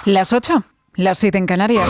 Las 8, las 7 en Canarias.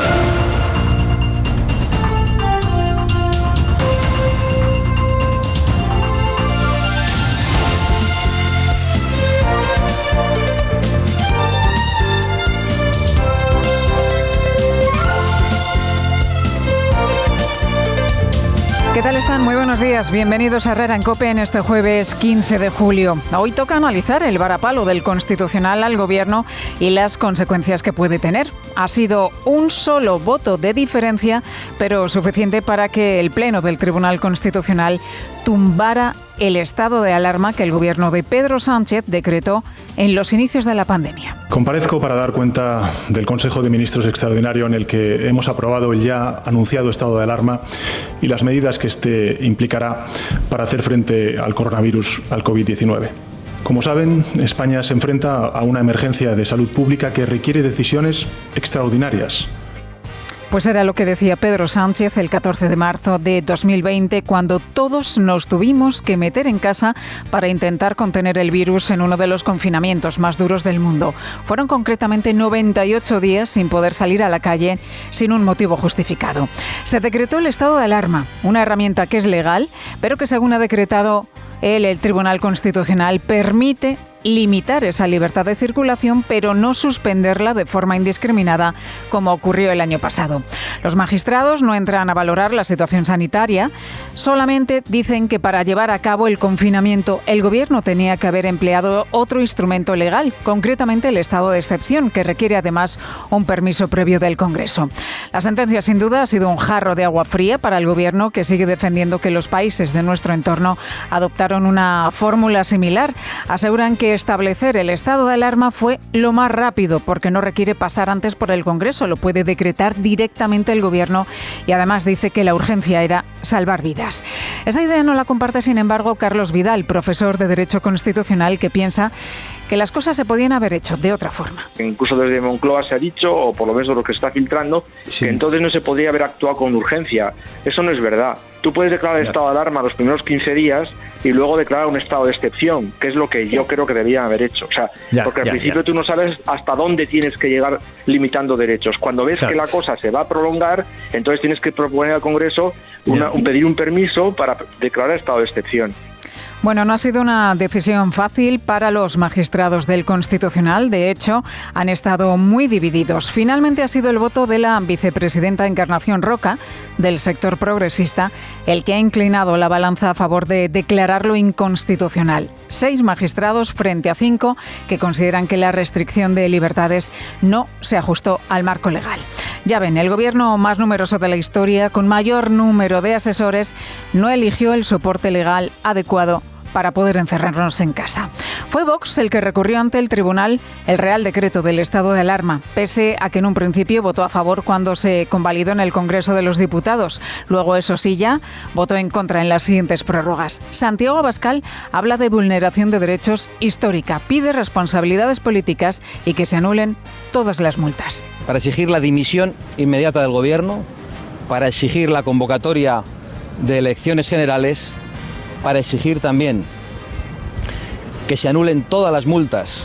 ¿Qué tal están? Muy buenos días. Bienvenidos a Herrera en COPE en este jueves 15 de julio. Hoy toca analizar el varapalo del Constitucional al Gobierno y las consecuencias que puede tener. Ha sido un solo voto de diferencia, pero suficiente para que el Pleno del Tribunal Constitucional tumbara el estado de alarma que el Gobierno de Pedro Sánchez decretó en los inicios de la pandemia. Comparezco para dar cuenta del Consejo de Ministros extraordinario en el que hemos aprobado el ya anunciado estado de alarma y las medidas que este implicará para hacer frente al coronavirus, al COVID-19. Como saben, España se enfrenta a una emergencia de salud pública que requiere decisiones extraordinarias. Pues era lo que decía Pedro Sánchez el 14 de marzo de 2020, cuando todos nos tuvimos que meter en casa para intentar contener el virus en uno de los confinamientos más duros del mundo. Fueron concretamente 98 días sin poder salir a la calle sin un motivo justificado. Se decretó el estado de alarma, una herramienta que es legal, pero que según ha decretado el Tribunal Constitucional permite limitar esa libertad de circulación, pero no suspenderla de forma indiscriminada, como ocurrió el año pasado. Los magistrados no entran a valorar la situación sanitaria, solamente dicen que para llevar a cabo el confinamiento el Gobierno tenía que haber empleado otro instrumento legal, concretamente el estado de excepción, que requiere además un permiso previo del Congreso. La sentencia, sin duda, ha sido un jarro de agua fría para el Gobierno, que sigue defendiendo que los países de nuestro entorno adoptaron una fórmula similar. Aseguran que establecer el estado de alarma fue lo más rápido porque no requiere pasar antes por el Congreso, lo puede decretar directamente el Gobierno y además dice que la urgencia era salvar vidas. Esa idea no la comparte, sin embargo, Carlos Vidal, profesor de Derecho Constitucional, que piensa que las cosas se podían haber hecho de otra forma. Incluso desde Moncloa se ha dicho, o por lo menos lo que está filtrando, que entonces no se podría haber actuado con urgencia. Eso no es verdad. Tú puedes declarar estado de alarma los primeros 15 días y luego declarar un estado de excepción, que es lo que yo creo que deberían haber hecho. O sea, porque al principio tú no sabes hasta dónde tienes que llegar limitando derechos. Cuando ves que la cosa se va a prolongar, entonces tienes que proponer al Congreso pedir un permiso para declarar estado de excepción. Bueno, no ha sido una decisión fácil para los magistrados del Constitucional. De hecho, han estado muy divididos. Finalmente ha sido el voto de la vicepresidenta Encarnación Roca, del sector progresista, el que ha inclinado la balanza a favor de declararlo inconstitucional. 6 magistrados frente a 5 que consideran que la restricción de libertades no se ajustó al marco legal. Ya ven, el Gobierno más numeroso de la historia, con mayor número de asesores, no eligió el soporte legal adecuado para poder encerrarnos en casa. Fue Vox el que recurrió ante el tribunal el Real Decreto del estado de alarma, pese a que en un principio votó a favor cuando se convalidó en el Congreso de los Diputados. Luego, eso sí, ya votó en contra en las siguientes prórrogas. Santiago Abascal habla de vulneración de derechos histórica, pide responsabilidades políticas y que se anulen todas las multas. Para exigir la dimisión inmediata del Gobierno, para exigir la convocatoria de elecciones generales, para exigir también que se anulen todas las multas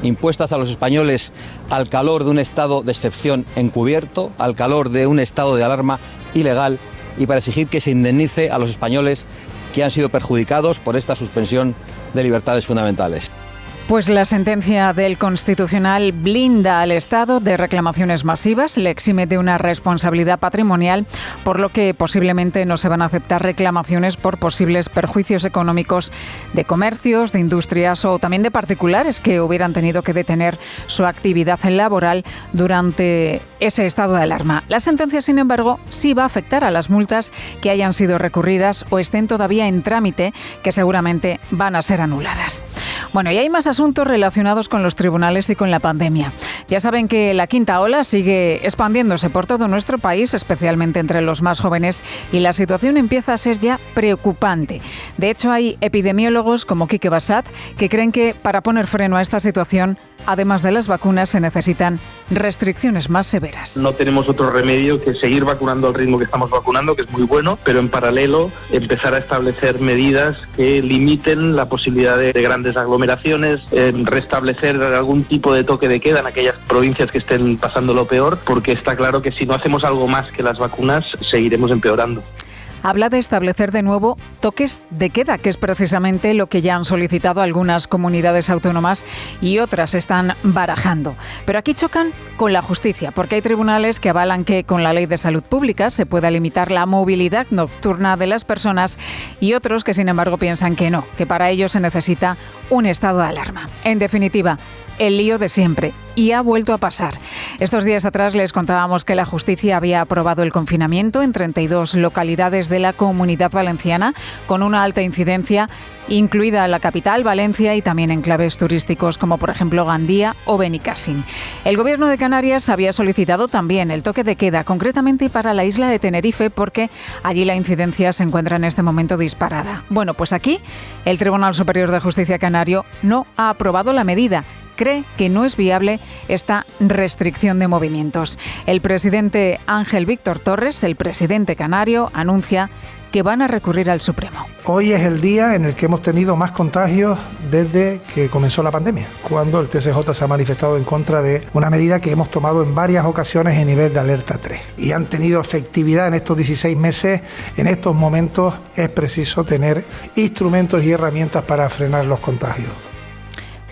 impuestas a los españoles al calor de un estado de excepción encubierto, al calor de un estado de alarma ilegal, y para exigir que se indemnice a los españoles que han sido perjudicados por esta suspensión de libertades fundamentales. Pues la sentencia del Constitucional blinda al Estado de reclamaciones masivas, le exime de una responsabilidad patrimonial, por lo que posiblemente no se van a aceptar reclamaciones por posibles perjuicios económicos de comercios, de industrias o también de particulares que hubieran tenido que detener su actividad laboral durante ese estado de alarma. La sentencia, sin embargo, sí va a afectar a las multas que hayan sido recurridas o estén todavía en trámite, que seguramente van a ser anuladas. Bueno, y hay más asuntos relacionados con los tribunales y con la pandemia. Ya saben que la quinta ola sigue expandiéndose por todo nuestro país, especialmente entre los más jóvenes, y la situación empieza a ser ya preocupante. De hecho, hay epidemiólogos como Quique Bassat que creen que para poner freno a esta situación además de las vacunas, se necesitan restricciones más severas. No tenemos otro remedio que seguir vacunando al ritmo que estamos vacunando, que es muy bueno, pero en paralelo empezar a establecer medidas que limiten la posibilidad de grandes aglomeraciones, restablecer algún tipo de toque de queda en aquellas provincias que estén pasando lo peor, porque está claro que si no hacemos algo más que las vacunas, seguiremos empeorando. Habla de establecer de nuevo toques de queda, que es precisamente lo que ya han solicitado algunas comunidades autónomas y otras están barajando. Pero aquí chocan con la justicia, porque hay tribunales que avalan que con la Ley de Salud Pública se pueda limitar la movilidad nocturna de las personas y otros que, sin embargo, piensan que no, que para ello se necesita un estado de alarma. En definitiva, el lío de siempre. Y ha vuelto a pasar. Estos días atrás les contábamos que la justicia había aprobado el confinamiento en 32 localidades de la Comunidad Valenciana con una alta incidencia, incluida la capital, Valencia, y también enclaves turísticos como por ejemplo Gandía o Benicàssim. El Gobierno de Canarias había solicitado también el toque de queda, concretamente para la isla de Tenerife, porque allí la incidencia se encuentra en este momento disparada. Bueno, pues aquí el Tribunal Superior de Justicia canario no ha aprobado la medida. Cree que no es viable esta restricción de movimientos. El presidente Ángel Víctor Torres, el presidente canario, anuncia que van a recurrir al Supremo. Hoy es el día en el que hemos tenido más contagios desde que comenzó la pandemia, cuando el TSJ se ha manifestado en contra de una medida que hemos tomado en varias ocasiones en nivel de alerta 3. Y han tenido efectividad en estos 16 meses. En estos momentos es preciso tener instrumentos y herramientas para frenar los contagios.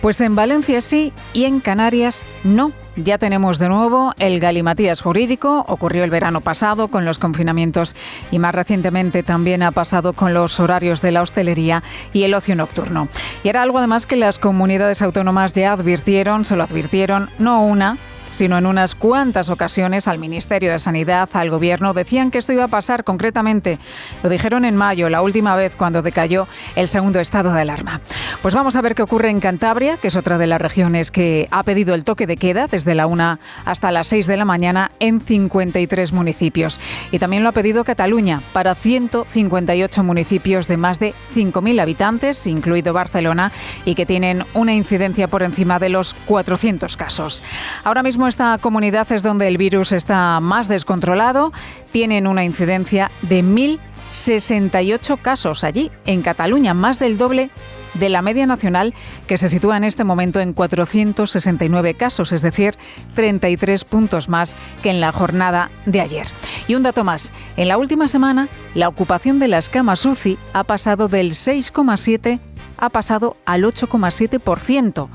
Pues en Valencia sí y en Canarias no. Ya tenemos de nuevo el galimatías jurídico. Ocurrió el verano pasado con los confinamientos y más recientemente también ha pasado con los horarios de la hostelería y el ocio nocturno. Y era algo además que las comunidades autónomas ya advirtieron, se lo advirtieron no una, sino en unas cuantas ocasiones al Ministerio de Sanidad, al Gobierno. Decían que esto iba a pasar concretamente. Lo dijeron en mayo, la última vez cuando decayó el segundo estado de alarma. Pues vamos a ver qué ocurre en Cantabria, que es otra de las regiones que ha pedido el toque de queda desde la 1 hasta las 6 de la mañana en 53 municipios. Y también lo ha pedido Cataluña para 158 municipios de más de 5.000 habitantes, incluido Barcelona, y que tienen una incidencia por encima de los 400 casos. Ahora mismo esta comunidad es donde el virus está más descontrolado. Tienen una incidencia de 1.068 casos allí, en Cataluña, más del doble de la media nacional, que se sitúa en este momento en 469 casos, es decir, 33 puntos más que en la jornada de ayer. Y un dato más, en la última semana, la ocupación de las camas UCI ha pasado del 6,7% ha pasado al 8,7%.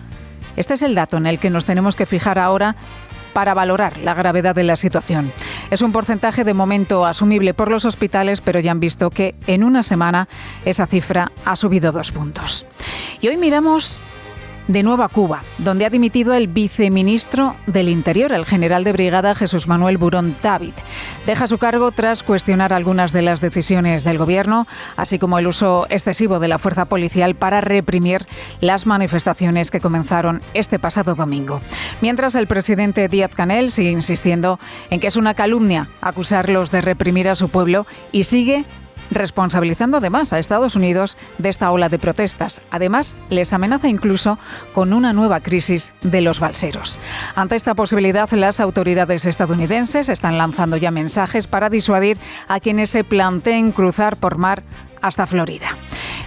Este es el dato en el que nos tenemos que fijar ahora para valorar la gravedad de la situación. Es un porcentaje de momento asumible por los hospitales, pero ya han visto que en una semana esa cifra ha subido 2 puntos. Y hoy miramos de nuevo a Cuba, donde ha dimitido el viceministro del Interior, el general de brigada Jesús Manuel Burón Tábit. Deja su cargo tras cuestionar algunas de las decisiones del gobierno, así como el uso excesivo de la fuerza policial para reprimir las manifestaciones que comenzaron este pasado domingo. Mientras, el presidente Díaz-Canel sigue insistiendo en que es una calumnia acusarlos de reprimir a su pueblo y sigue responsabilizando además a Estados Unidos de esta ola de protestas. Además, les amenaza incluso con una nueva crisis de los balseros. Ante esta posibilidad, las autoridades estadounidenses están lanzando ya mensajes para disuadir a quienes se planteen cruzar por mar hasta Florida.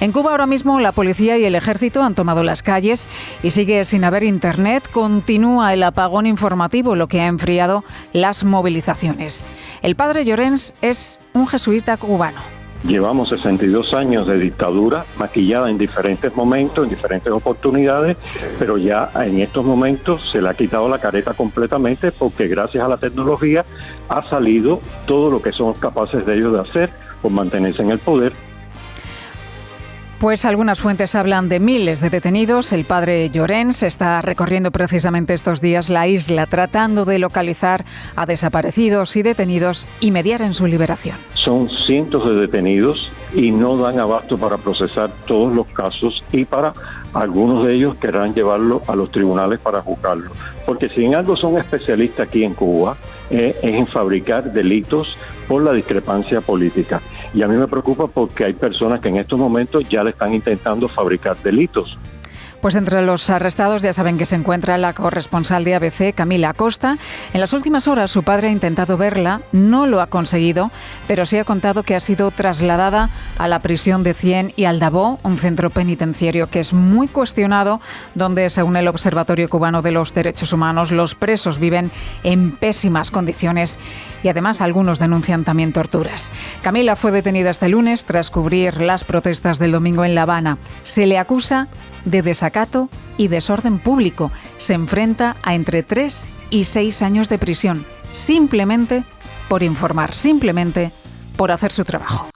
En Cuba ahora mismo la policía y el ejército han tomado las calles y sigue sin haber internet. Continúa el apagón informativo, lo que ha enfriado las movilizaciones. El padre Llorens es un jesuita cubano. Llevamos 62 años de dictadura maquillada en diferentes momentos, en diferentes oportunidades, pero ya en estos momentos se le ha quitado la careta completamente porque gracias a la tecnología ha salido todo lo que somos capaces de ellos de hacer por mantenerse en el poder. Pues algunas fuentes hablan de miles de detenidos. El padre Llorens está recorriendo precisamente estos días la isla tratando de localizar a desaparecidos y detenidos y mediar en su liberación. Son cientos de detenidos y no dan abasto para procesar todos los casos y para algunos de ellos querrán llevarlo a los tribunales para juzgarlo. Porque si en algo son especialistas aquí en Cuba, es en fabricar delitos por la discrepancia política. Y a mí me preocupa porque hay personas que en estos momentos ya le están intentando fabricar delitos. Pues entre los arrestados ya saben que se encuentra la corresponsal de ABC, Camila Acosta. En las últimas horas su padre ha intentado verla, no lo ha conseguido, pero sí ha contado que ha sido trasladada a la prisión de Cién y Aldabó, un centro penitenciario que es muy cuestionado, donde, según el Observatorio Cubano de los Derechos Humanos, los presos viven en pésimas condiciones y además algunos denuncian también torturas. Camila fue detenida este lunes tras cubrir las protestas del domingo en La Habana. Se le acusa de desacato y desorden público. Se enfrenta a entre 3 y 6 años de prisión, simplemente por informar, simplemente por hacer su trabajo.